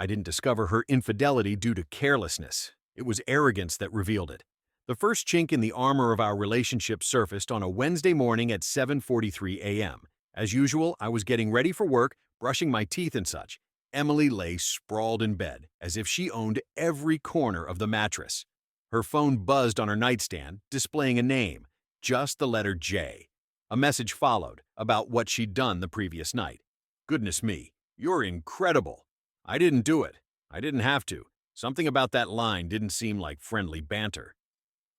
I didn't discover her infidelity due to carelessness. It was arrogance that revealed it. The first chink in the armor of our relationship surfaced on a Wednesday morning at 7:43 a.m. As usual, I was getting ready for work, brushing my teeth and such. Emily lay sprawled in bed, as if she owned every corner of the mattress. Her phone buzzed on her nightstand, displaying a name, just the letter J. A message followed, about what she'd done the previous night. "Goodness me, you're incredible." "I didn't do it. I didn't have to. Something about that line didn't seem like friendly banter."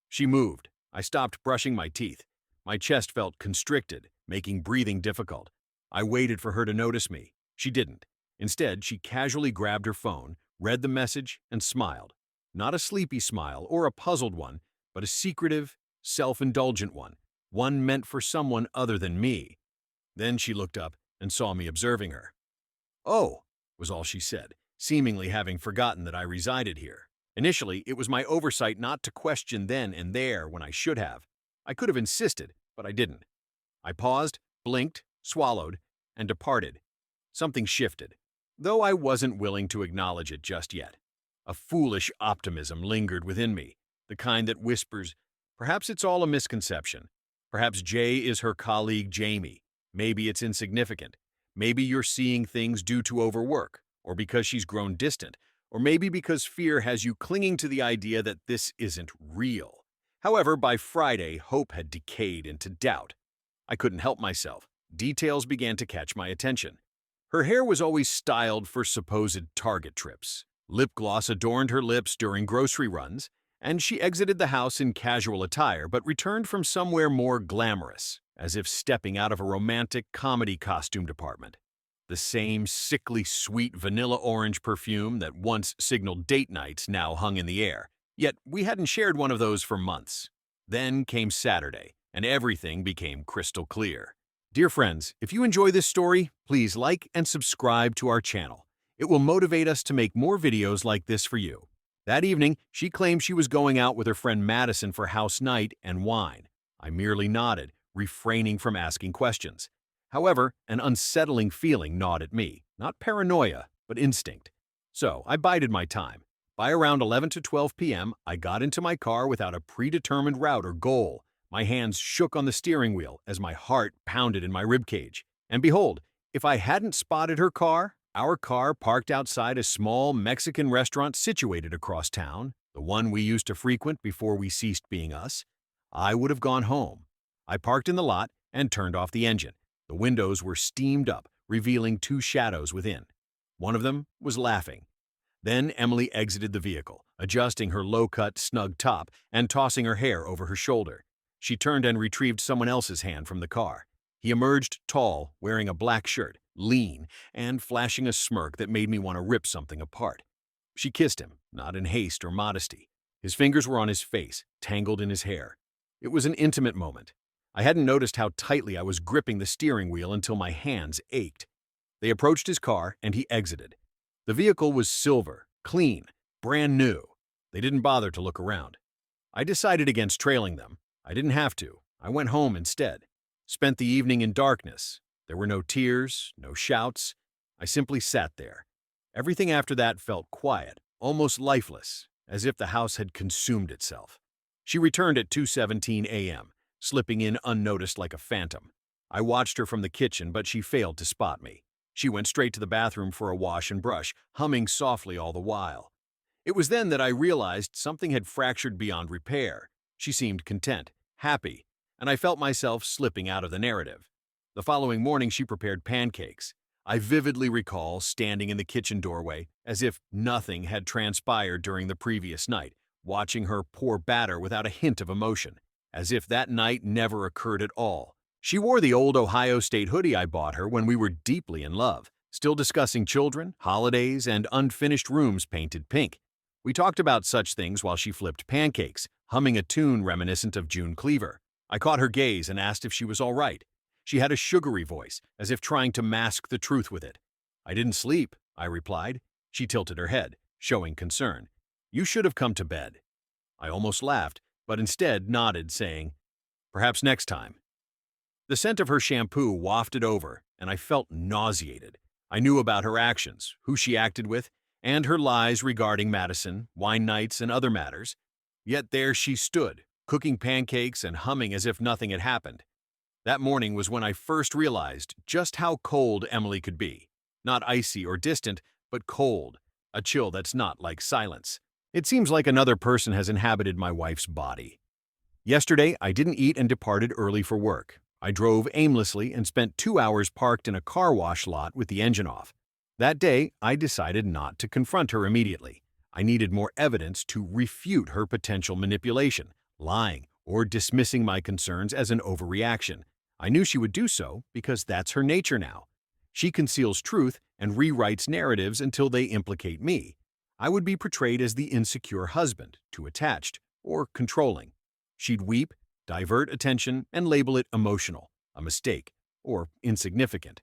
She moved. I stopped brushing my teeth. My chest felt constricted, making breathing difficult. I waited for her to notice me. She didn't. Instead, she casually grabbed her phone, read the message, and smiled. Not a sleepy smile or a puzzled one, but a secretive, self-indulgent one meant for someone other than me. Then she looked up and saw me observing her. "Oh," was all she said, seemingly having forgotten that I resided here. Initially, it was my oversight not to question then and there when I should have. I could have insisted, but I didn't. I paused, blinked, swallowed, and departed. Something shifted, though I wasn't willing to acknowledge it just yet. A foolish optimism lingered within me, the kind that whispers, perhaps it's all a misconception. Perhaps Jay is her colleague Jamie. Maybe it's insignificant. Maybe you're seeing things due to overwork, or because she's grown distant, or maybe because fear has you clinging to the idea that this isn't real. However, by Friday, hope had decayed into doubt. I couldn't help myself. Details began to catch my attention. Her hair was always styled for supposed Target trips. Lip gloss adorned her lips during grocery runs, and she exited the house in casual attire but returned from somewhere more glamorous, as if stepping out of a romantic comedy costume department. The same sickly sweet vanilla orange perfume that once signaled date nights now hung in the air, yet we hadn't shared one of those for months. Then came Saturday, and everything became crystal clear. Dear friends, if you enjoy this story, please like and subscribe to our channel. It will motivate us to make more videos like this for you. That evening, she claimed she was going out with her friend Madison for house night and wine. I merely nodded, refraining from asking questions. However, an unsettling feeling gnawed at me, not paranoia, but instinct. So I bided my time. By around 11 to 12 p.m., I got into my car without a predetermined route or goal. My hands shook on the steering wheel as my heart pounded in my ribcage. And behold, if I hadn't spotted her car, our car parked outside a small Mexican restaurant situated across town, the one we used to frequent before we ceased being us, I would have gone home. I parked in the lot and turned off the engine. The windows were steamed up, revealing two shadows within. One of them was laughing. Then Emily exited the vehicle, adjusting her low-cut, snug top and tossing her hair over her shoulder. She turned and retrieved someone else's hand from the car. He emerged tall, wearing a black shirt, lean, and flashing a smirk that made me want to rip something apart. She kissed him, not in haste or modesty. His fingers were on his face, tangled in his hair. It was an intimate moment. I hadn't noticed how tightly I was gripping the steering wheel until my hands ached. They approached his car, and he exited. The vehicle was silver, clean, brand new. They didn't bother to look around. I decided against trailing them. I didn't have to. I went home instead. Spent the evening in darkness. There were no tears, no shouts. I simply sat there. Everything after that felt quiet, almost lifeless, as if the house had consumed itself. She returned at 2:17 a.m., slipping in unnoticed like a phantom. I watched her from the kitchen, but she failed to spot me. She went straight to the bathroom for a wash and brush, humming softly all the while. It was then that I realized something had fractured beyond repair. She seemed content, happy, and I felt myself slipping out of the narrative. The following morning she prepared pancakes. I vividly recall standing in the kitchen doorway, as if nothing had transpired during the previous night, watching her pour batter without a hint of emotion, as if that night never occurred at all. She wore the old Ohio State hoodie I bought her when we were deeply in love, still discussing children, holidays, and unfinished rooms painted pink. We talked about such things while she flipped pancakes, humming a tune reminiscent of June Cleaver. I caught her gaze and asked if she was all right. She had a sugary voice, as if trying to mask the truth with it. "I didn't sleep," I replied. She tilted her head, showing concern. "You should have come to bed." I almost laughed, but instead nodded, saying, "Perhaps next time." The scent of her shampoo wafted over, and I felt nauseated. I knew about her actions, who she acted with, and her lies regarding Madison, wine nights, and other matters. Yet there she stood, cooking pancakes and humming as if nothing had happened. That morning was when I first realized just how cold Emily could be. Not icy or distant, but cold, a chill that's not like silence. It seems like another person has inhabited my wife's body. Yesterday, I didn't eat and departed early for work. I drove aimlessly and spent 2 hours parked in a car wash lot with the engine off. That day, I decided not to confront her immediately. I needed more evidence to refute her potential manipulation, lying, or dismissing my concerns as an overreaction. I knew she would do so because that's her nature now. She conceals truth and rewrites narratives until they implicate me. I would be portrayed as the insecure husband, too attached, or controlling. She'd weep, divert attention, and label it emotional, a mistake, or insignificant.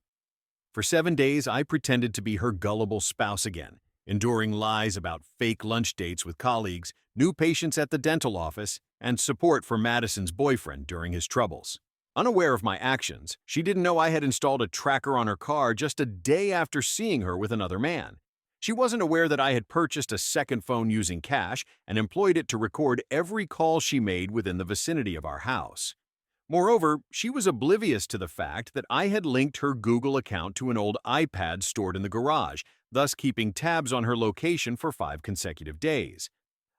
For 7 days, I pretended to be her gullible spouse again, enduring lies about fake lunch dates with colleagues, new patients at the dental office, and support for Madison's boyfriend during his troubles. Unaware of my actions, she didn't know I had installed a tracker on her car just a day after seeing her with another man. She wasn't aware that I had purchased a second phone using cash and employed it to record every call she made within the vicinity of our house. Moreover, she was oblivious to the fact that I had linked her Google account to an old iPad stored in the garage, thus keeping tabs on her location for 5 consecutive days.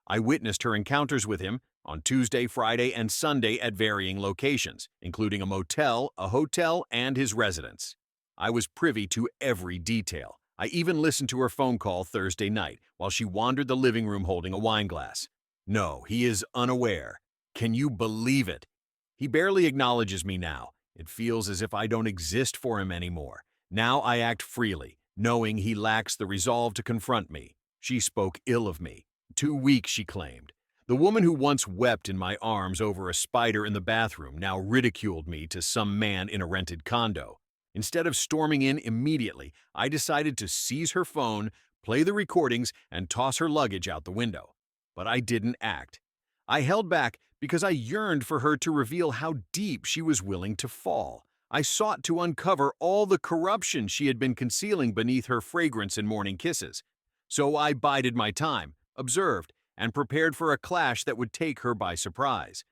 I witnessed her encounters with him on Tuesday, Friday, and Sunday at varying locations, including a motel, a hotel, and his residence. I was privy to every detail. I even listened to her phone call Thursday night while she wandered the living room holding a wine glass. No, he is unaware. Can you believe it? He barely acknowledges me now. It feels as if I don't exist for him anymore. Now I act freely, knowing he lacks the resolve to confront me. She spoke ill of me. Too weak, she claimed. The woman who once wept in my arms over a spider in the bathroom now ridiculed me to some man in a rented condo. Instead of storming in immediately, I decided to seize her phone, play the recordings, and toss her luggage out the window. But I didn't act. I held back because I yearned for her to reveal how deep she was willing to fall. I sought to uncover all the corruption she had been concealing beneath her fragrance and morning kisses. So I bided my time, observed, and prepared for a clash that would take her by surprise.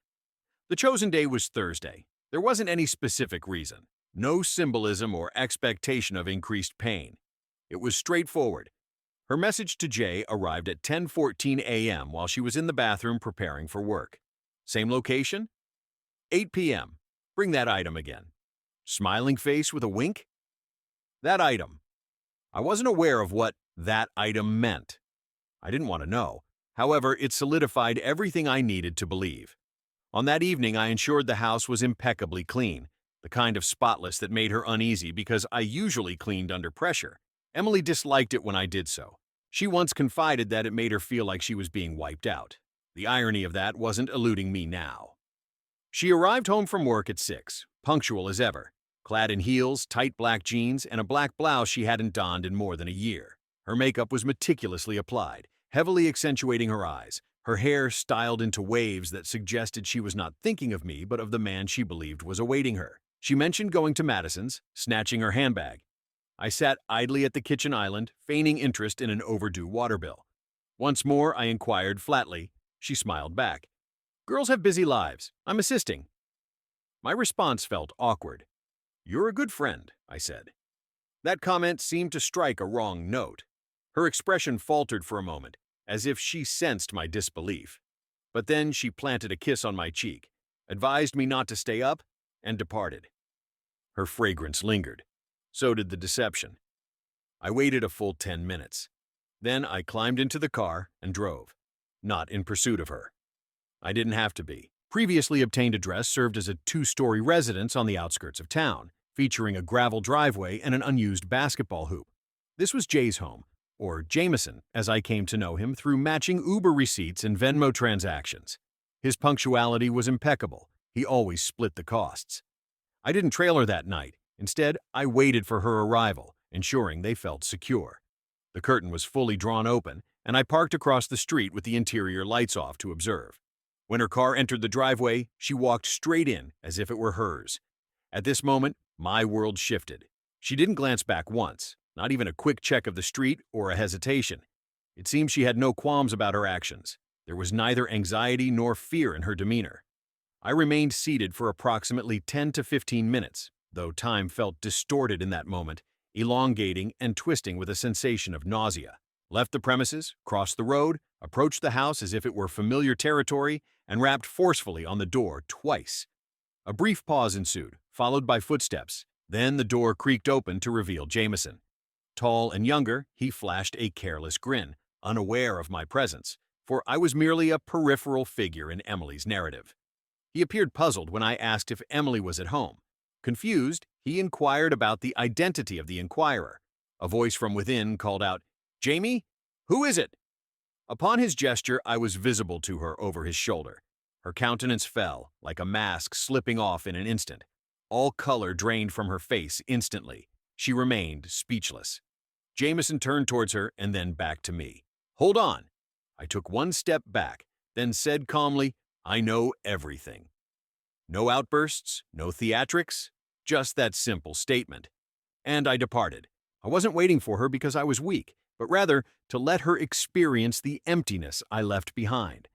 The chosen day was Thursday. There wasn't any specific reason. No symbolism or expectation of increased pain. It was straightforward. Her message to Jay arrived at 10:14 a.m. while she was in the bathroom preparing for work. Same location? 8 p.m. Bring that item again. Smiling face with a wink? That item. I wasn't aware of what that item meant. I didn't want to know. However, it solidified everything I needed to believe. On that evening, I ensured the house was impeccably clean, the kind of spotless that made her uneasy because I usually cleaned under pressure. Emily disliked it when I did so. She once confided that it made her feel like she was being wiped out. The irony of that wasn't eluding me now. She arrived home from work at 6, punctual as ever, clad in heels, tight black jeans, and a black blouse she hadn't donned in more than a year. Her makeup was meticulously applied, heavily accentuating her eyes, her hair styled into waves that suggested she was not thinking of me but of the man she believed was awaiting her. She mentioned going to Madison's, snatching her handbag. I sat idly at the kitchen island, feigning interest in an overdue water bill. Once more, I inquired flatly. She smiled back. Girls have busy lives. I'm assisting. My response felt awkward. You're a good friend, I said. That comment seemed to strike a wrong note. Her expression faltered for a moment, as if she sensed my disbelief. But then she planted a kiss on my cheek, advised me not to stay up, and departed. Her fragrance lingered. So did the deception. I waited a full 10 minutes. Then I climbed into the car and drove, not in pursuit of her. I didn't have to be. Previously obtained address served as a 2-story residence on the outskirts of town, featuring a gravel driveway and an unused basketball hoop. This was Jay's home, or Jameson, as I came to know him through matching Uber receipts and Venmo transactions. His punctuality was impeccable. He always split the costs. I didn't trail her that night. Instead, I waited for her arrival, ensuring they felt secure. The curtain was fully drawn open, and I parked across the street with the interior lights off to observe. When her car entered the driveway, she walked straight in as if it were hers. At this moment, my world shifted. She didn't glance back once, not even a quick check of the street or a hesitation. It seemed she had no qualms about her actions. There was neither anxiety nor fear in her demeanor. I remained seated for approximately 10 to 15 minutes, though time felt distorted in that moment, elongating and twisting with a sensation of nausea. Left the premises, crossed the road, approached the house as if it were familiar territory, and rapped forcefully on the door twice. A brief pause ensued, followed by footsteps. Then the door creaked open to reveal Jameson. Tall and younger, he flashed a careless grin, unaware of my presence, for I was merely a peripheral figure in Emily's narrative. He appeared puzzled when I asked if Emily was at home. Confused, he inquired about the identity of the inquirer. A voice from within called out, "Jamie? Who is it?" Upon his gesture, I was visible to her over his shoulder. Her countenance fell, like a mask slipping off in an instant. All color drained from her face instantly. She remained speechless. Jameson turned towards her and then back to me. "Hold on." I took one step back, then said calmly, "I know everything." No outbursts, no theatrics, just that simple statement. And I departed. I wasn't waiting for her because I was weak, but rather to let her experience the emptiness I left behind.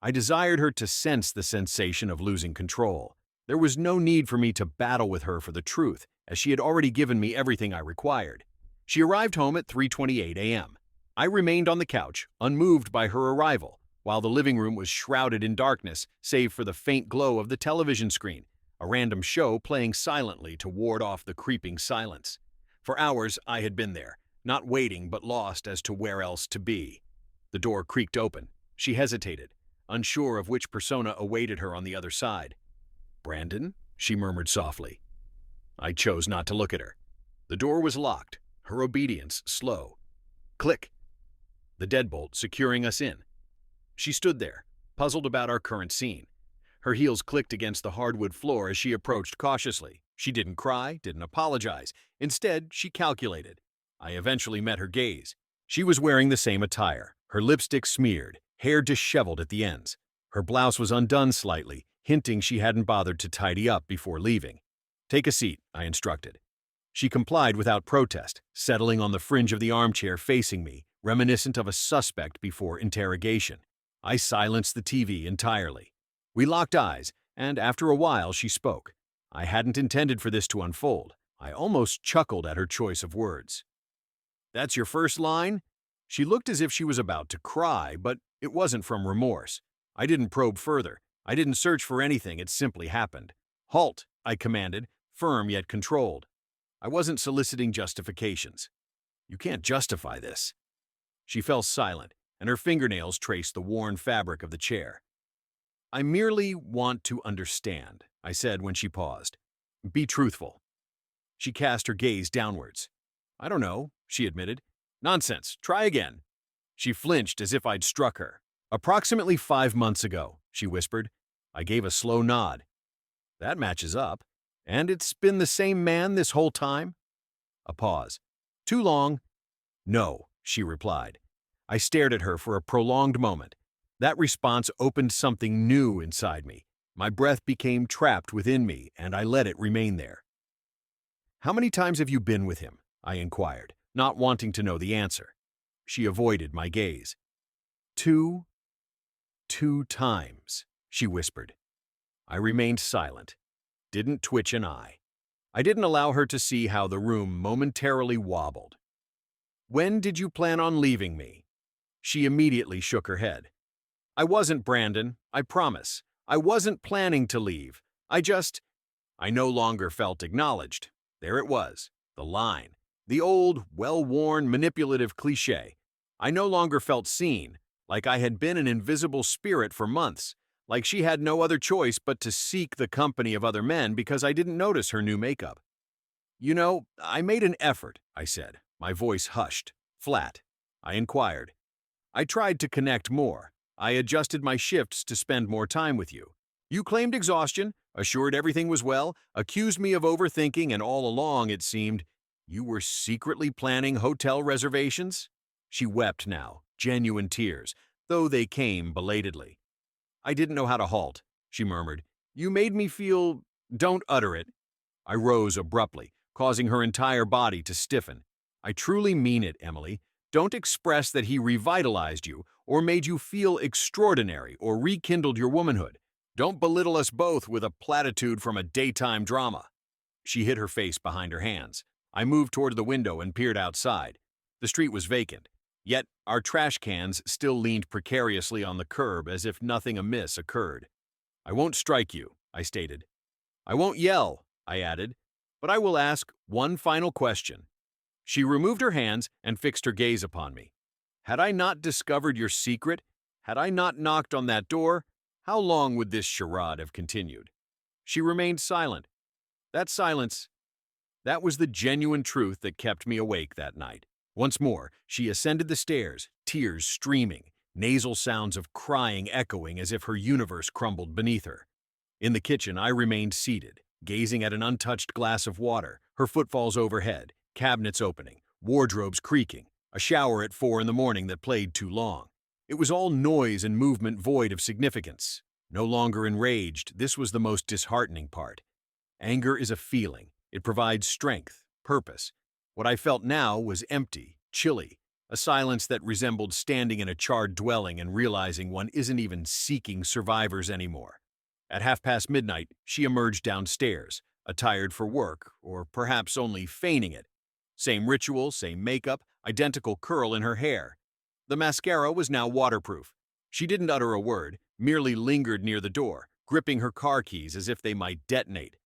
I desired her to sense the sensation of losing control. There was no need for me to battle with her for the truth, as she had already given me everything I required. She arrived home at 3:28 a.m. I remained on the couch, unmoved by her arrival, while the living room was shrouded in darkness, save for the faint glow of the television screen, a random show playing silently to ward off the creeping silence. For hours I had been there, not waiting but lost as to where else to be. The door creaked open. She hesitated, unsure of which persona awaited her on the other side. "Brandon?" she murmured softly. I chose not to look at her. The door was locked, her obedience slow. Click! The deadbolt securing us in. She stood there, puzzled about our current scene. Her heels clicked against the hardwood floor as she approached cautiously. She didn't cry, didn't apologize. Instead, she calculated. I eventually met her gaze. She was wearing the same attire, her lipstick smeared, hair disheveled at the ends. Her blouse was undone slightly, hinting she hadn't bothered to tidy up before leaving. "Take a seat," I instructed. She complied without protest, settling on the fringe of the armchair facing me, reminiscent of a suspect before interrogation. I silenced the TV entirely. We locked eyes, and after a while she spoke. I hadn't intended for this to unfold. I almost chuckled at her choice of words. "That's your first line?" She looked as if she was about to cry, but it wasn't from remorse. I didn't probe further. I didn't search for anything, it simply happened. "Halt," I commanded, firm yet controlled. I wasn't soliciting justifications. "You can't justify this." She fell silent, and her fingernails traced the worn fabric of the chair. "I merely want to understand," I said when she paused. "Be truthful." She cast her gaze downwards. "I don't know," she admitted. "Nonsense. Try again." She flinched as if I'd struck her. "Approximately 5 months ago," she whispered. I gave a slow nod. "That matches up. And it's been the same man this whole time?" A pause. "Too long?" "No," she replied. I stared at her for a prolonged moment. That response opened something new inside me. My breath became trapped within me, and I let it remain there. "How many times have you been with him?" I inquired, not wanting to know the answer. She avoided my gaze. Two times," she whispered. I remained silent, didn't twitch an eye. I didn't allow her to see how the room momentarily wobbled. "When did you plan on leaving me?" She immediately shook her head. "I wasn't, Brandon, I promise. I wasn't planning to leave. I no longer felt acknowledged. There it was, the line. The old, well-worn, manipulative cliché. I no longer felt seen, like I had been an invisible spirit for months, like she had no other choice but to seek the company of other men because I didn't notice her new makeup. "You know, I made an effort," I said, my voice hushed, flat. I inquired. "I tried to connect more. I adjusted my shifts to spend more time with you. You claimed exhaustion, assured everything was well, accused me of overthinking, and all along, it seemed, you were secretly planning hotel reservations?" She wept now, genuine tears, though they came belatedly. "I didn't know how to halt," she murmured. "You made me feel—" "Don't utter it." I rose abruptly, causing her entire body to stiffen. "I truly mean it, Emily. Don't express that he revitalized you or made you feel extraordinary or rekindled your womanhood. Don't belittle us both with a platitude from a daytime drama." She hid her face behind her hands. I moved toward the window and peered outside. The street was vacant, yet our trash cans still leaned precariously on the curb as if nothing amiss occurred. "I won't strike you," I stated. "I won't yell," I added, "but I will ask one final question." She removed her hands and fixed her gaze upon me. "Had I not discovered your secret, had I not knocked on that door, how long would this charade have continued?" She remained silent. That silence, that was the genuine truth that kept me awake that night. Once more, she ascended the stairs, tears streaming, nasal sounds of crying echoing as if her universe crumbled beneath her. In the kitchen, I remained seated, gazing at an untouched glass of water, her footfalls overhead, cabinets opening, wardrobes creaking, a shower at 4 in the morning that played too long. It was all noise and movement void of significance. No longer enraged, this was the most disheartening part. Anger is a feeling. It provides strength, purpose. What I felt now was empty, chilly, a silence that resembled standing in a charred dwelling and realizing one isn't even seeking survivors anymore. At midnight, she emerged downstairs, attired for work, or perhaps only feigning it. Same ritual, same makeup, identical curl in her hair. The mascara was now waterproof. She didn't utter a word, merely lingered near the door, gripping her car keys as if they might detonate.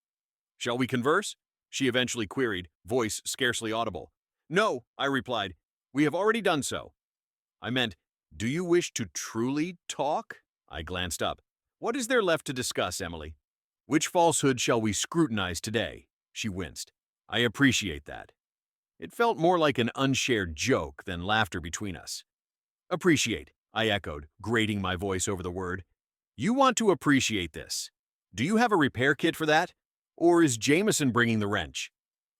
"Shall we converse?" she eventually queried, voice scarcely audible. "No," I replied. "We have already done so." I meant, "Do you wish to truly talk?" I glanced up. "What is there left to discuss, Emily?" "Which falsehood shall we scrutinize today?" She winced. "I appreciate that." It felt more like an unshared joke than laughter between us. "Appreciate," I echoed, grating my voice over the word. "You want to appreciate this. Do you have a repair kit for that? Or is Jameson bringing the wrench?"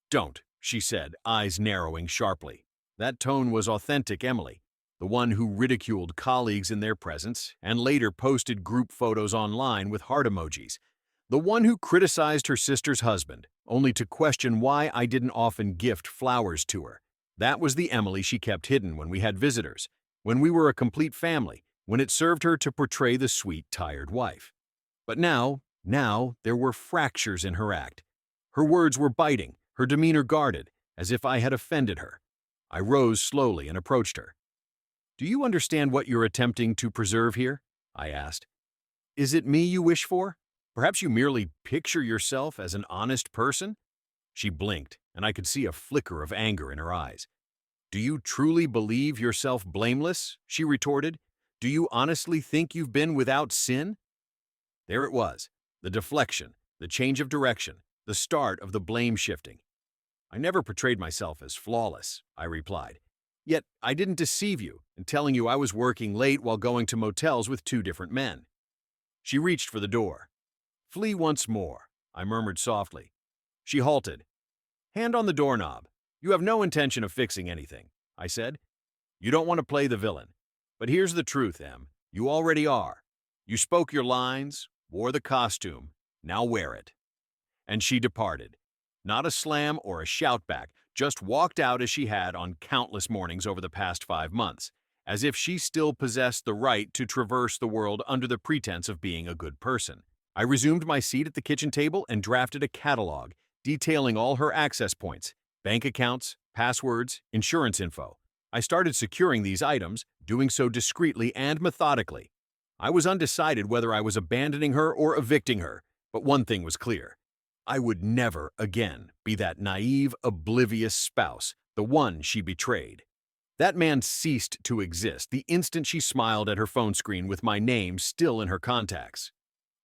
"Don't," she said, eyes narrowing sharply. That tone was authentic Emily, the one who ridiculed colleagues in their presence and later posted group photos online with heart emojis. The one who criticized her sister's husband, only to question why I didn't often gift flowers to her. That was the Emily she kept hidden when we had visitors, when we were a complete family, when it served her to portray the sweet, tired wife. But now there were fractures in her act. Her words were biting, her demeanor guarded, as if I had offended her. I rose slowly and approached her. "Do you understand what you're attempting to preserve here?" I asked. "Is it me you wish for? Perhaps you merely picture yourself as an honest person?" She blinked, and I could see a flicker of anger in her eyes. "Do you truly believe yourself blameless?" she retorted. "Do you honestly think you've been without sin?" There it was, the deflection, the change of direction, the start of the blame shifting. "I never portrayed myself as flawless," I replied. "Yet I didn't deceive you in telling you I was working late while going to motels with 2 different men." She reached for the door. "Flee once more," I murmured softly. She halted. "Hand on the doorknob. You have no intention of fixing anything," I said. "You don't want to play the villain. But here's the truth, Em. You already are. You spoke your lines, wore the costume. Now wear it." And she departed. Not a slam or a shout back, just walked out as she had on countless mornings over the past 5 months, as if she still possessed the right to traverse the world under the pretense of being a good person. I resumed my seat at the kitchen table and drafted a catalog, detailing all her access points, bank accounts, passwords, insurance info. I started securing these items, doing so discreetly and methodically. I was undecided whether I was abandoning her or evicting her, but one thing was clear. I would never again be that naive, oblivious spouse, the one she betrayed. That man ceased to exist the instant she smiled at her phone screen with my name still in her contacts.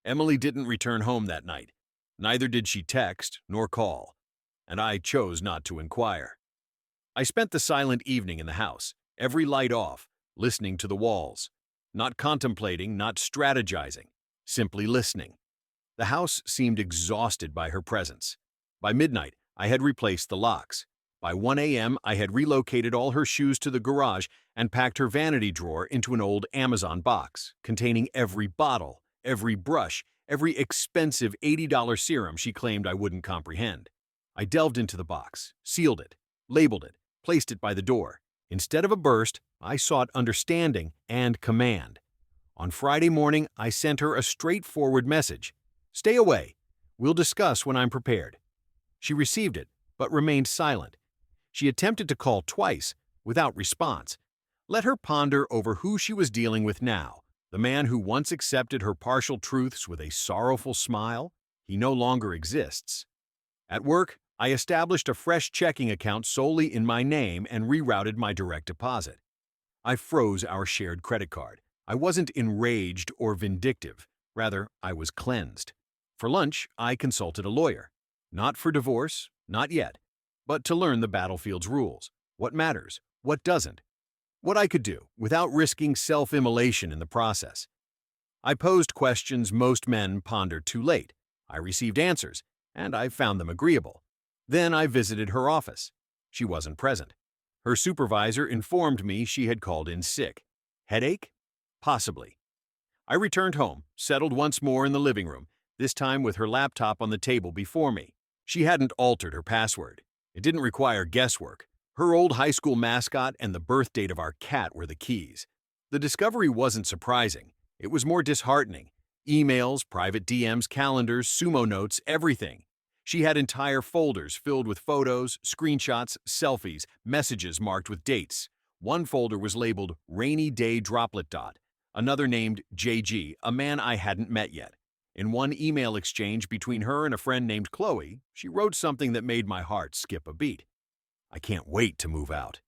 Emily didn't return home that night. Neither did she text nor call, and I chose not to inquire. I spent the silent evening in the house, every light off, listening to the walls. Not contemplating, not strategizing, simply listening. The house seemed exhausted by her presence. By midnight, I had replaced the locks. By 1 a.m., I had relocated all her shoes to the garage and packed her vanity drawer into an old Amazon box, containing every bottle, every brush, every expensive $80 serum she claimed I wouldn't comprehend. I delved into the box, sealed it, labeled it, placed it by the door. Instead of a burst, I sought understanding and command. On Friday morning, I sent her a straightforward message. Stay away. We'll discuss when I'm prepared. She received it, but remained silent. She attempted to call twice, without response. Let her ponder over who she was dealing with now. The man who once accepted her partial truths with a sorrowful smile? He no longer exists. At work, I established a fresh checking account solely in my name and rerouted my direct deposit. I froze our shared credit card. I wasn't enraged or vindictive. Rather, I was cleansed. For lunch, I consulted a lawyer. Not for divorce, not yet, but to learn the battlefield's rules. What matters, what doesn't. What I could do without risking self-immolation in the process. I posed questions most men ponder too late. I received answers, and I found them agreeable. Then I visited her office. She wasn't present. Her supervisor informed me she had called in sick. Headache? Possibly. I returned home, settled once more in the living room, this time with her laptop on the table before me. She hadn't altered her password. It didn't require guesswork. Her old high school mascot and the birth date of our cat were the keys. The discovery wasn't surprising. It was more disheartening. Emails, private DMs, calendars, sumo notes, everything. She had entire folders filled with photos, screenshots, selfies, messages marked with dates. One folder was labeled Rainy Day Droplet Dot. Another named JG, a man I hadn't met yet. In one email exchange between her and a friend named Chloe, she wrote something that made my heart skip a beat. I can't wait to move out.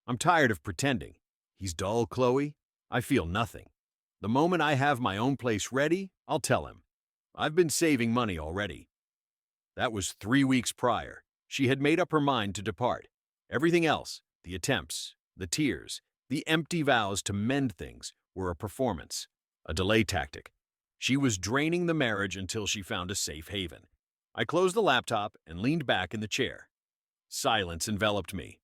I'm tired of pretending. He's dull, Chloe. I feel nothing. The moment I have my own place ready, I'll tell him. I've been saving money already. That was 3 weeks prior. She had made up her mind to depart. Everything else, the attempts, the tears, the empty vows to mend things, were a performance, a delay tactic. She was draining the marriage until she found a safe haven. I closed the laptop and leaned back in the chair. Silence enveloped me.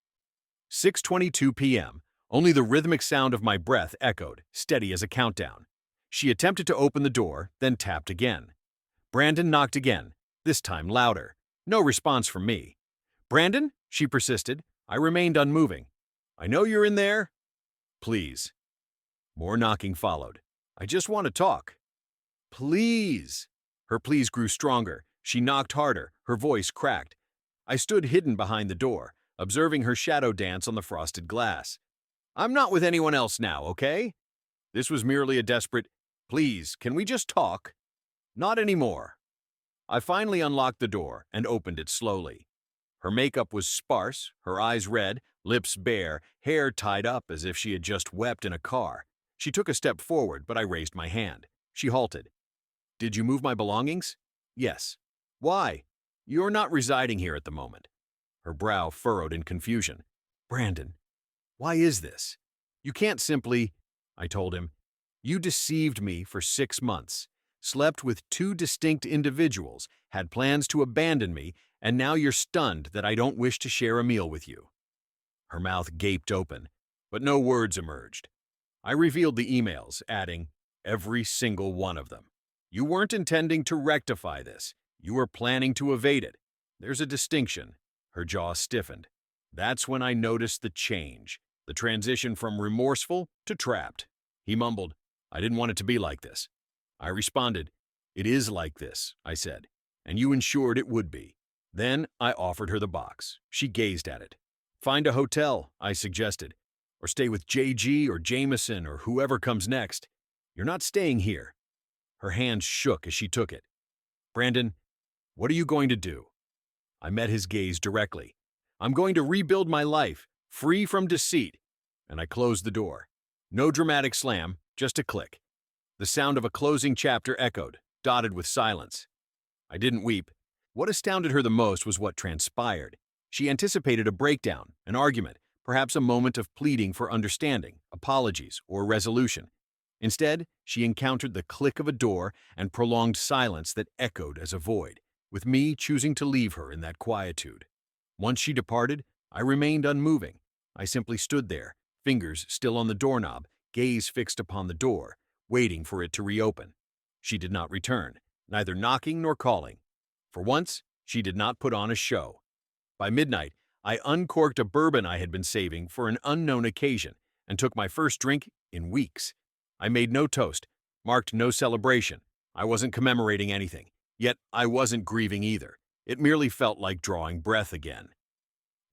6:22 p.m. Only the rhythmic sound of my breath echoed, steady as a countdown. She attempted to open the door, then tapped again. Brandon knocked again, this time louder. No response from me. Brandon? She persisted. I remained unmoving. I know you're in there. Please. More knocking followed. I just want to talk. Please. Her pleas grew stronger. She knocked harder, her voice cracked. I stood hidden behind the door, observing her shadow dance on the frosted glass. I'm not with anyone else now, okay? This was merely a desperate, please, can we just talk? Not anymore. I finally unlocked the door and opened it slowly. Her makeup was sparse, her eyes red, lips bare, hair tied up as if she had just wept in a car. She took a step forward, but I raised my hand. She halted. Did you move my belongings? Yes. Why? You're not residing here at the moment. Her brow furrowed in confusion. Brandon, why is this? You can't simply, I told him. You deceived me for 6 months, slept with 2 distinct individuals, had plans to abandon me, and now you're stunned that I don't wish to share a meal with you. Her mouth gaped open, but no words emerged. I revealed the emails, adding, every single one of them. You weren't intending to rectify this. You were planning to evade it. There's a distinction. Her jaw stiffened. That's when I noticed the change, the transition from remorseful to trapped. He mumbled, I didn't want it to be like this. I responded, it is like this, I said, and you ensured it would be. Then I offered her the box. She gazed at it. Find a hotel, I suggested, or stay with JG or Jameson or whoever comes next. You're not staying here. Her hands shook as she took it. Brandon, what are you going to do? I met his gaze directly. I'm going to rebuild my life, free from deceit. And I closed the door. No dramatic slam, just a click. The sound of a closing chapter echoed, dotted with silence. I didn't weep. What astounded her the most was what transpired. She anticipated a breakdown, an argument, perhaps a moment of pleading for understanding, apologies, or resolution. Instead, she encountered the click of a door and prolonged silence that echoed as a void, with me choosing to leave her in that quietude. Once she departed, I remained unmoving. I simply stood there, fingers still on the doorknob, gaze fixed upon the door, waiting for it to reopen. She did not return, neither knocking nor calling. For once, she did not put on a show. By midnight, I uncorked a bourbon I had been saving for an unknown occasion and took my first drink in weeks. I made no toast, marked no celebration. I wasn't commemorating anything, yet I wasn't grieving either. It merely felt like drawing breath again.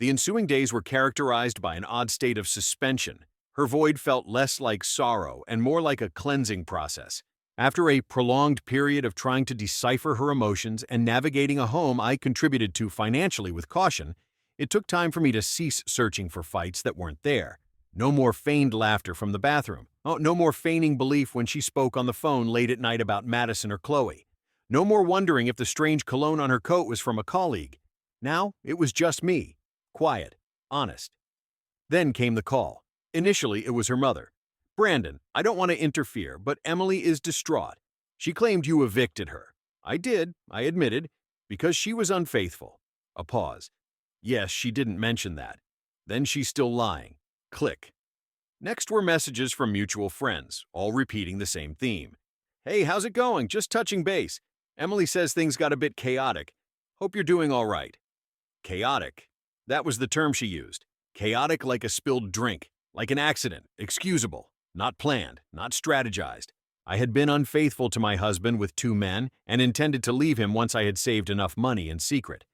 The ensuing days were characterized by an odd state of suspension. Her void felt less like sorrow and more like a cleansing process. After a prolonged period of trying to decipher her emotions and navigating a home I contributed to financially with caution, it took time for me to cease searching for fights that weren't there. No more feigned laughter from the bathroom. Oh, no more feigning belief when she spoke on the phone late at night about Madison or Chloe. No more wondering if the strange cologne on her coat was from a colleague. Now, it was just me. Quiet. Honest. Then came the call. Initially, it was her mother. "Brandon, I don't want to interfere, but Emily is distraught. She claimed you evicted her." "I did," I admitted, "because she was unfaithful." A pause. "Yes, she didn't mention that." "Then she's still lying." Click. Next were messages from mutual friends, all repeating the same theme. "Hey, how's it going? Just touching base. Emily says things got a bit chaotic. Hope you're doing all right." Chaotic. That was the term she used. Chaotic like a spilled drink, like an accident, excusable, not planned, not strategized. I had been unfaithful to my husband with 2 men and intended to leave him once I had saved enough money in secret.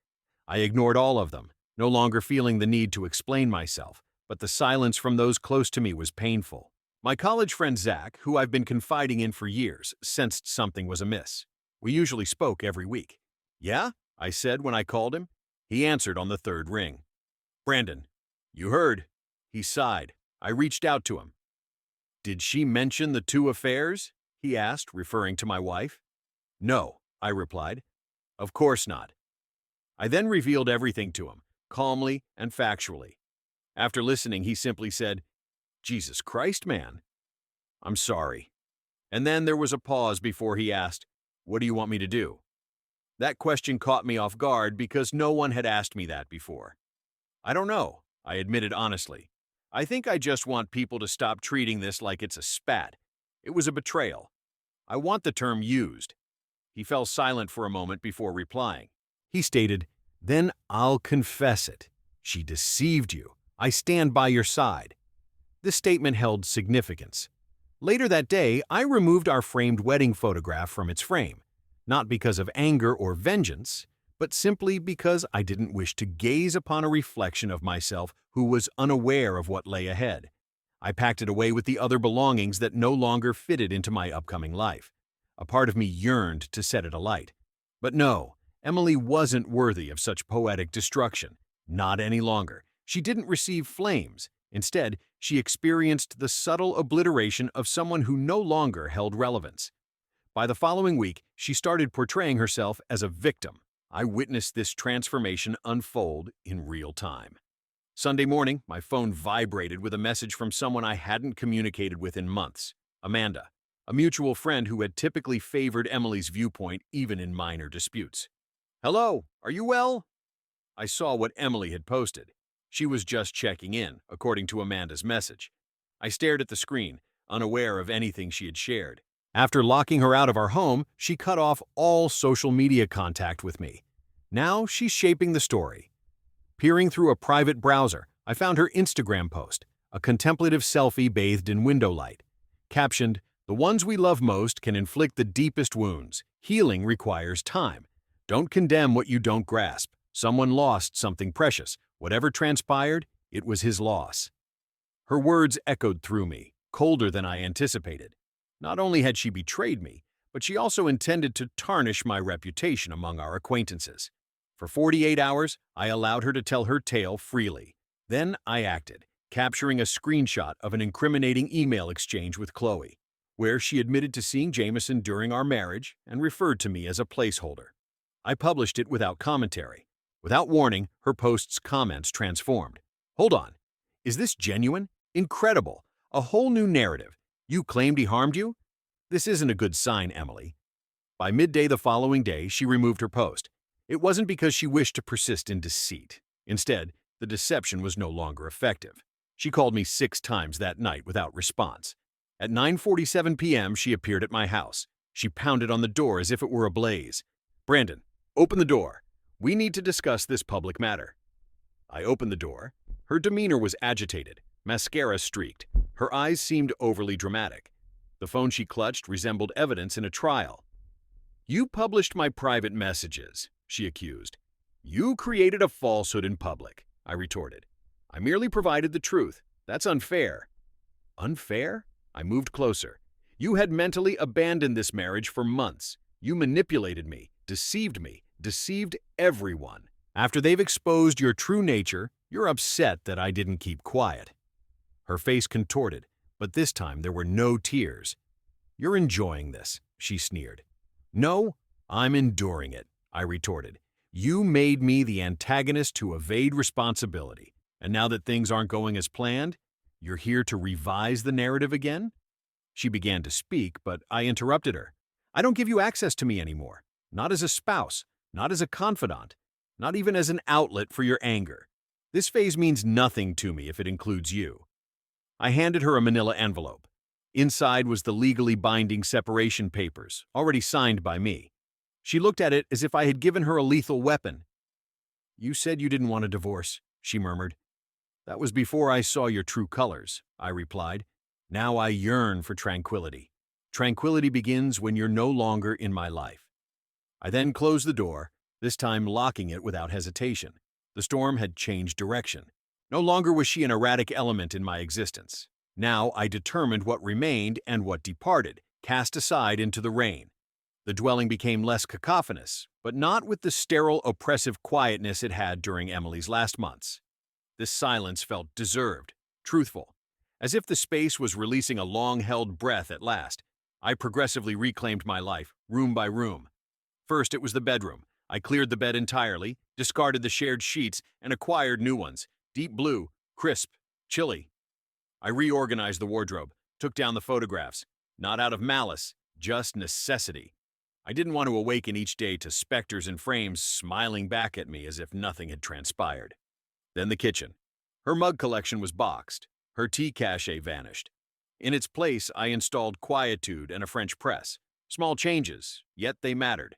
I ignored all of them, no longer feeling the need to explain myself, but the silence from those close to me was painful. My college friend Zach, who I've been confiding in for years, sensed something was amiss. We usually spoke every week. "Yeah?" I said when I called him. He answered on the 3rd ring. "Brandon, you heard." He sighed. I reached out to him. "Did she mention the 2 affairs?" he asked, referring to my wife. "No," I replied. "Of course not." I then revealed everything to him, calmly and factually. After listening, he simply said, "Jesus Christ, man. I'm sorry." And then there was a pause before he asked, "What do you want me to do?" That question caught me off guard because no one had asked me that before. "I don't know," I admitted honestly. "I think I just want people to stop treating this like it's a spat. It was a betrayal. I want the term used." He fell silent for a moment before replying. He stated, "Then I'll confess it. She deceived you. I stand by your side." This statement held significance. Later that day, I removed our framed wedding photograph from its frame, not because of anger or vengeance, but simply because I didn't wish to gaze upon a reflection of myself who was unaware of what lay ahead. I packed it away with the other belongings that no longer fitted into my upcoming life. A part of me yearned to set it alight. But no, Emily wasn't worthy of such poetic destruction. Not any longer. She didn't receive flames. Instead, she experienced the subtle obliteration of someone who no longer held relevance. By the following week, she started portraying herself as a victim. I witnessed this transformation unfold in real time. Sunday morning, my phone vibrated with a message from someone I hadn't communicated with in months. Amanda, a mutual friend who had typically favored Emily's viewpoint even in minor disputes. "Hello, are you well?" I saw what Emily had posted. She was just checking in, according to Amanda's message. I stared at the screen, unaware of anything she had shared. After locking her out of our home, she cut off all social media contact with me. Now she's shaping the story. Peering through a private browser, I found her Instagram post, a contemplative selfie bathed in window light. Captioned, "The ones we love most can inflict the deepest wounds. Healing requires time. Don't condemn what you don't grasp. Someone lost something precious. Whatever transpired, it was his loss." Her words echoed through me, colder than I anticipated. Not only had she betrayed me, but she also intended to tarnish my reputation among our acquaintances. For 48 hours, I allowed her to tell her tale freely. Then I acted, capturing a screenshot of an incriminating email exchange with Chloe, where she admitted to seeing Jameson during our marriage and referred to me as a placeholder. I published it without commentary. Without warning, her post's comments transformed. "Hold on. Is this genuine? Incredible. A whole new narrative. You claimed he harmed you? This isn't a good sign, Emily." By midday the following day, she removed her post. It wasn't because she wished to persist in deceit. Instead, the deception was no longer effective. She called me 6 times that night without response. At 9:47 p.m., she appeared at my house. She pounded on the door as if it were ablaze. "Brandon, open the door. We need to discuss this public matter." I opened the door. Her demeanor was agitated, mascara streaked. Her eyes seemed overly dramatic. The phone she clutched resembled evidence in a trial. "You published my private messages," she accused. "You created a falsehood in public," I retorted. "I merely provided the truth. That's unfair." "Unfair?" I moved closer. "You had mentally abandoned this marriage for months. You manipulated me, deceived everyone. After they've exposed your true nature, you're upset that I didn't keep quiet." Her face contorted, but this time there were no tears. "You're enjoying this," she sneered. "No, I'm enduring it," I retorted. "You made me the antagonist to evade responsibility, and now that things aren't going as planned, you're here to revise the narrative again?" She began to speak, but I interrupted her. "I don't give you access to me anymore. Not as a spouse, not as a confidant, not even as an outlet for your anger. This phase means nothing to me if it includes you." I handed her a manila envelope. Inside was the legally binding separation papers, already signed by me. She looked at it as if I had given her a lethal weapon. "You said you didn't want a divorce," she murmured. "That was before I saw your true colors," I replied. "Now I yearn for tranquility. Tranquility begins when you're no longer in my life." I then closed the door, this time locking it without hesitation. The storm had changed direction. No longer was she an erratic element in my existence. Now I determined what remained and what departed, cast aside into the rain. The dwelling became less cacophonous, but not with the sterile, oppressive quietness it had during Emily's last months. This silence felt deserved, truthful, as if the space was releasing a long-held breath at last. I progressively reclaimed my life, room by room. First, it was the bedroom. I cleared the bed entirely, discarded the shared sheets, and acquired new ones, deep blue, crisp, chilly. I reorganized the wardrobe, took down the photographs, not out of malice, just necessity. I didn't want to awaken each day to specters in frames smiling back at me as if nothing had transpired. Then the kitchen. Her mug collection was boxed. Her tea cachet vanished. In its place, I installed quietude and a French press. Small changes, yet they mattered.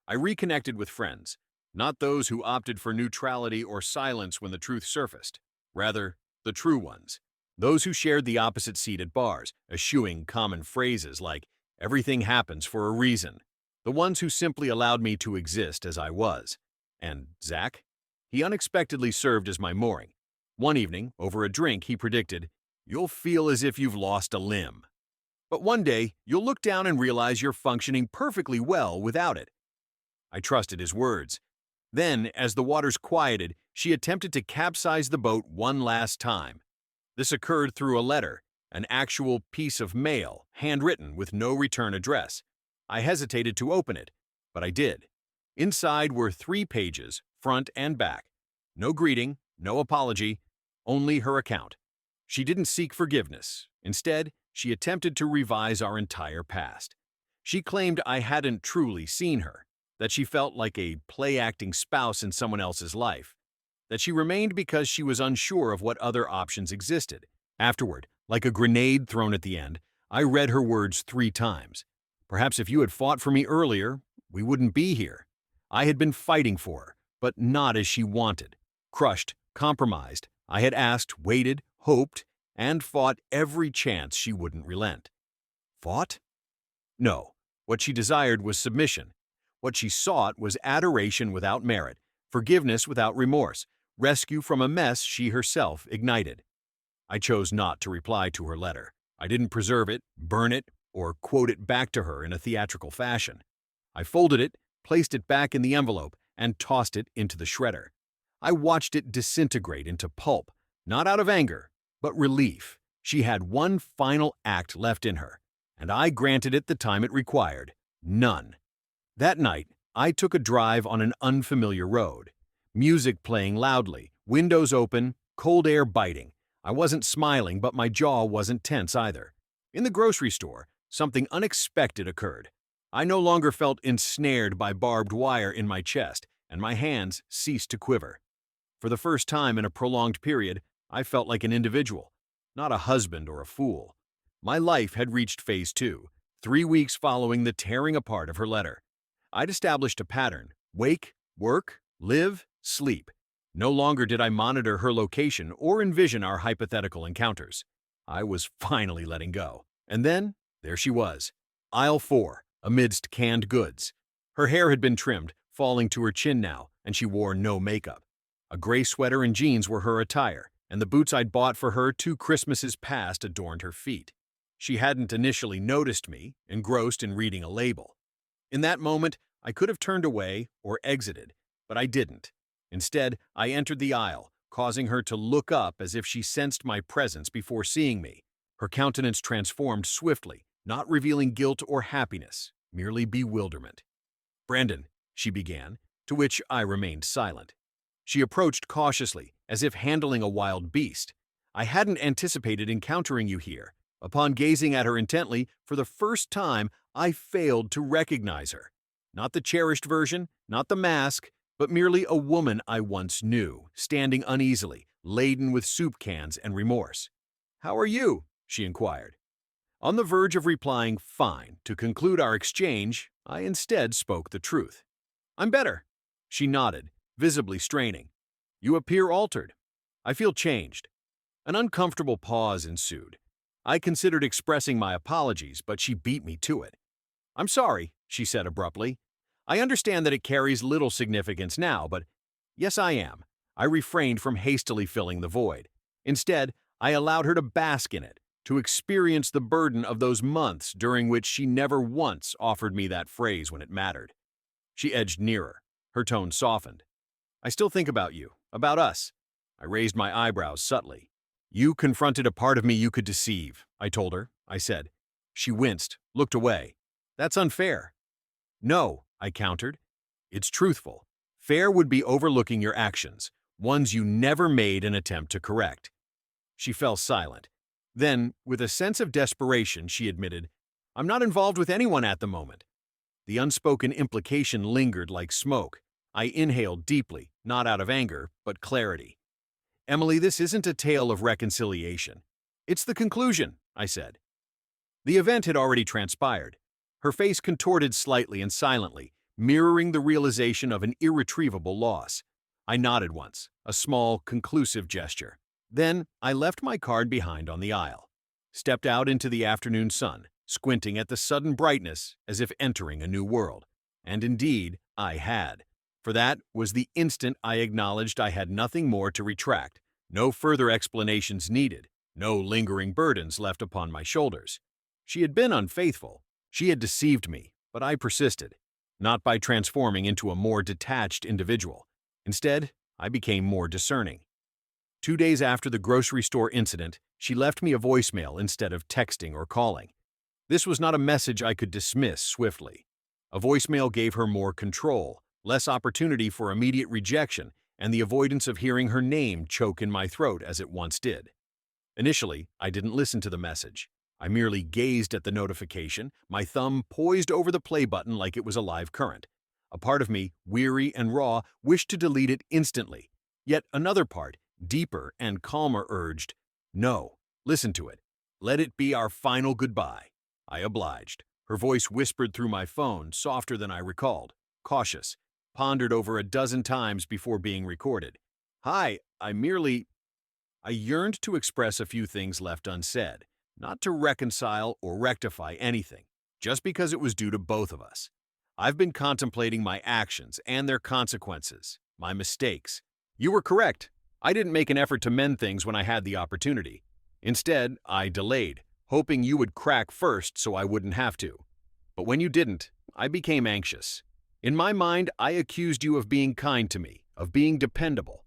I reconnected with friends, not those who opted for neutrality or silence when the truth surfaced. Rather, the true ones. Those who shared the opposite seat at bars, eschewing common phrases like, "Everything happens for a reason." The ones who simply allowed me to exist as I was. And Zach? He unexpectedly served as my mooring. One evening, over a drink, he predicted, "You'll feel as if you've lost a limb. But one day, you'll look down and realize you're functioning perfectly well without it." I trusted his words. Then, as the waters quieted, she attempted to capsize the boat one last time. This occurred through a letter, an actual piece of mail, handwritten with no return address. I hesitated to open it, but I did. Inside were 3 pages, front and back. No greeting, no apology, only her account. She didn't seek forgiveness. Instead, she attempted to revise our entire past. She claimed I hadn't truly seen her, that she felt like a play-acting spouse in someone else's life, that she remained because she was unsure of what other options existed. Afterward, like a grenade thrown at the end, I read her words 3 times. "Perhaps if you had fought for me earlier, we wouldn't be here." I had been fighting for her, but not as she wanted. Crushed, compromised, I had asked, waited, hoped, and fought every chance she wouldn't relent. Fought? No. What she desired was submission. What she sought was adoration without merit, forgiveness without remorse, rescue from a mess she herself ignited. I chose not to reply to her letter. I didn't preserve it, burn it, or quote it back to her in a theatrical fashion. I folded it, placed it back in the envelope, and tossed it into the shredder. I watched it disintegrate into pulp, not out of anger, but relief. She had one final act left in her, and I granted it the time it required. None. That night, I took a drive on an unfamiliar road. Music playing loudly, windows open, cold air biting. I wasn't smiling, but my jaw wasn't tense either. In the grocery store, something unexpected occurred. I no longer felt ensnared by barbed wire in my chest, and my hands ceased to quiver. For the first time in a prolonged period, I felt like an individual, not a husband or a fool. My life had reached phase 2, 3 weeks following the tearing apart of her letter. I'd established a pattern: wake, work, live, sleep. No longer did I monitor her location or envision our hypothetical encounters. I was finally letting go. And then, there she was. Aisle 4, amidst canned goods. Her hair had been trimmed, falling to her chin now, and she wore no makeup. A gray sweater and jeans were her attire, and the boots I'd bought for her 2 Christmases past adorned her feet. She hadn't initially noticed me, engrossed in reading a label. In that moment, I could have turned away or exited, but I didn't. Instead, I entered the aisle, causing her to look up as if she sensed my presence before seeing me. Her countenance transformed swiftly, not revealing guilt or happiness, merely bewilderment. "Brandon," she began, to which I remained silent. She approached cautiously, as if handling a wild beast. "I hadn't anticipated encountering you here." Upon gazing at her intently, for the first time, I failed to recognize her. Not the cherished version, not the mask, but merely a woman I once knew, standing uneasily, laden with soup cans and remorse. "How are you?" she inquired. On the verge of replying "fine" to conclude our exchange, I instead spoke the truth. "I'm better." She nodded, visibly straining. "You appear altered." "I feel changed." An uncomfortable pause ensued. I considered expressing my apologies, but she beat me to it. "I'm sorry," she said abruptly. "I understand that it carries little significance now, but yes, I am." I refrained from hastily filling the void. Instead, I allowed her to bask in it, to experience the burden of those months during which she never once offered me that phrase when it mattered. She edged nearer. Her tone softened. "I still think about you, about us." I raised my eyebrows subtly. "You confronted a part of me you could deceive," I told her. I said. She winced, looked away. "That's unfair." "No," I countered. "It's truthful. Fair would be overlooking your actions, ones you never made an attempt to correct." She fell silent. Then, with a sense of desperation, she admitted, "I'm not involved with anyone at the moment." The unspoken implication lingered like smoke. I inhaled deeply, not out of anger, but clarity. "Emily, this isn't a tale of reconciliation. It's the conclusion," I said. The event had already transpired. Her face contorted slightly and silently, mirroring the realization of an irretrievable loss. I nodded once, a small, conclusive gesture. Then I left my card behind on the aisle, stepped out into the afternoon sun, squinting at the sudden brightness as if entering a new world. And indeed, I had. For that was the instant I acknowledged I had nothing more to retract, no further explanations needed, no lingering burdens left upon my shoulders. She had been unfaithful. She had deceived me, but I persisted, not by transforming into a more detached individual. Instead, I became more discerning. 2 days after the grocery store incident, she left me a voicemail instead of texting or calling. This was not a message I could dismiss swiftly. A voicemail gave her more control, less opportunity for immediate rejection, and the avoidance of hearing her name choke in my throat as it once did. Initially, I didn't listen to the message. I merely gazed at the notification, my thumb poised over the play button like it was a live current. A part of me, weary and raw, wished to delete it instantly. Yet another part, deeper and calmer, urged, "No, listen to it. Let it be our final goodbye." I obliged. Her voice whispered through my phone, softer than I recalled, cautious, pondered over a dozen times before being recorded. "Hi, I yearned to express a few things left unsaid, not to reconcile or rectify anything, just because it was due to both of us. I've been contemplating my actions and their consequences, my mistakes. You were correct. I didn't make an effort to mend things when I had the opportunity. Instead, I delayed, hoping you would crack first so I wouldn't have to. But when you didn't, I became anxious. In my mind, I accused you of being kind to me, of being dependable.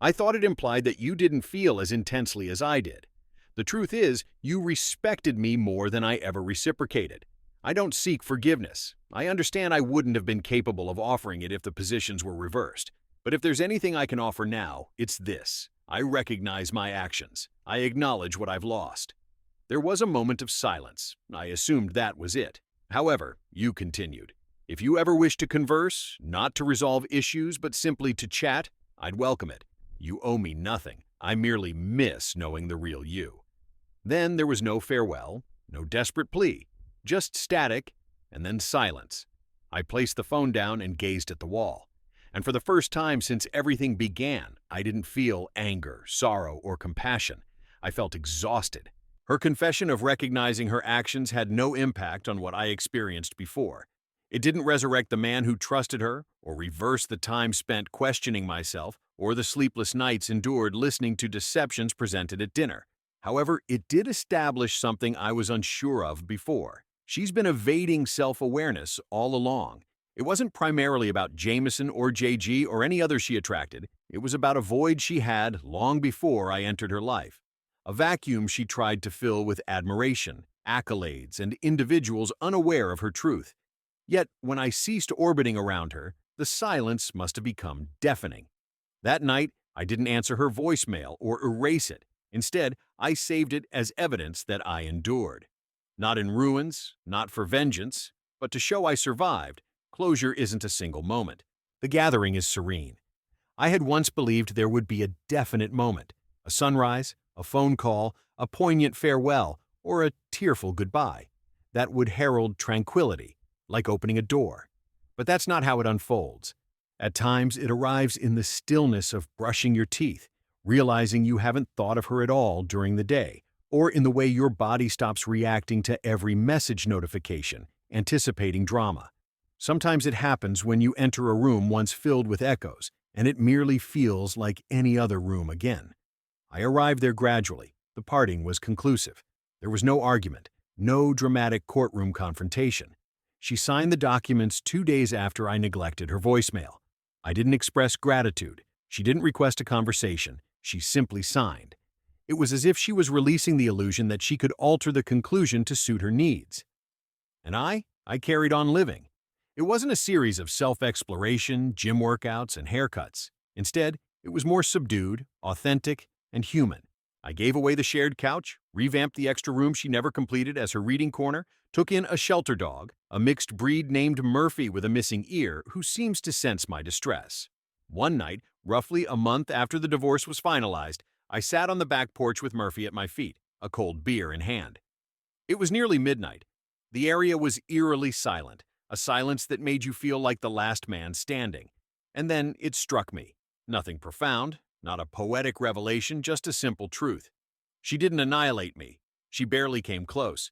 I thought it implied that you didn't feel as intensely as I did. The truth is, you respected me more than I ever reciprocated. I don't seek forgiveness. I understand I wouldn't have been capable of offering it if the positions were reversed. But if there's anything I can offer now, it's this. I recognize my actions. I acknowledge what I've lost." There was a moment of silence. I assumed that was it. However, you continued. "If you ever wish to converse, not to resolve issues but simply to chat, I'd welcome it. You owe me nothing. I merely miss knowing the real you." Then there was no farewell, no desperate plea, just static, and then silence. I placed the phone down and gazed at the wall. And for the first time since everything began, I didn't feel anger, sorrow, or compassion. I felt exhausted. Her confession of recognizing her actions had no impact on what I experienced before. It didn't resurrect the man who trusted her, or reverse the time spent questioning myself, or the sleepless nights endured listening to deceptions presented at dinner. However, it did establish something I was unsure of before. She's been evading self-awareness all along. It wasn't primarily about Jameson or JG or any other she attracted. It was about a void she had long before I entered her life. A vacuum she tried to fill with admiration, accolades, and individuals unaware of her truth. Yet, when I ceased orbiting around her, the silence must have become deafening. That night, I didn't answer her voicemail or erase it. Instead, I saved it as evidence that I endured. Not in ruins, not for vengeance, but to show I survived. Closure isn't a single moment. The gathering is serene. I had once believed there would be a definite moment, a sunrise, a phone call, a poignant farewell, or a tearful goodbye, that would herald tranquility, like opening a door. But that's not how it unfolds. At times, it arrives in the stillness of brushing your teeth, realizing you haven't thought of her at all during the day, or in the way your body stops reacting to every message notification, anticipating drama. Sometimes it happens when you enter a room once filled with echoes, and it merely feels like any other room again. I arrived there gradually. The parting was conclusive. There was no argument, no dramatic courtroom confrontation. She signed the documents 2 days after I neglected her voicemail. I didn't express gratitude. She didn't request a conversation. She simply signed. It was as if she was releasing the illusion that she could alter the conclusion to suit her needs. And I carried on living. It wasn't a series of self-exploration, gym workouts, and haircuts. Instead, it was more subdued, authentic, and human. I gave away the shared couch, revamped the extra room she never completed as her reading corner, took in a shelter dog, a mixed breed named Murphy with a missing ear who seems to sense my distress. One night, roughly a month after the divorce was finalized, I sat on the back porch with Murphy at my feet, a cold beer in hand. It was nearly midnight. The area was eerily silent, a silence that made you feel like the last man standing. And then it struck me. Nothing profound, not a poetic revelation, just a simple truth. She didn't annihilate me. She barely came close.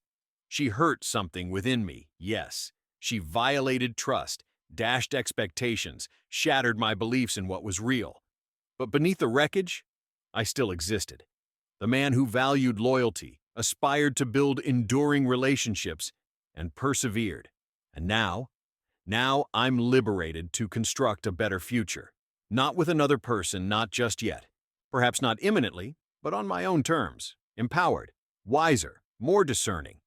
She hurt something within me, yes. She violated trust, dashed expectations, shattered my beliefs in what was real. But beneath the wreckage, I still existed. The man who valued loyalty, aspired to build enduring relationships, and persevered. And now I'm liberated to construct a better future. Not with another person, not just yet. Perhaps not imminently, but on my own terms. Empowered, wiser, more discerning.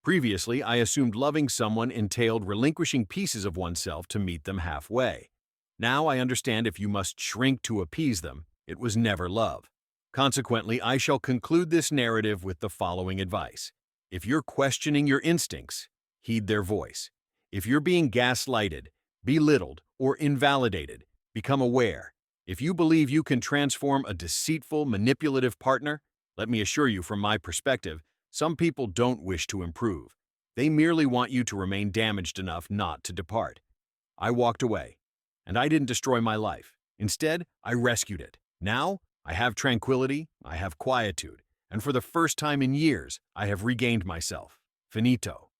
Previously, I assumed loving someone entailed relinquishing pieces of oneself to meet them halfway. Now I understand if you must shrink to appease them, it was never love. Consequently, I shall conclude this narrative with the following advice. If you're questioning your instincts, heed their voice. If you're being gaslighted, belittled, or invalidated, become aware. If you believe you can transform a deceitful, manipulative partner, let me assure you from my perspective, some people don't wish to improve. They merely want you to remain damaged enough not to depart. I walked away, and I didn't destroy my life. Instead, I rescued it. Now, I have tranquility, I have quietude, and for the first time in years, I have regained myself. Finito.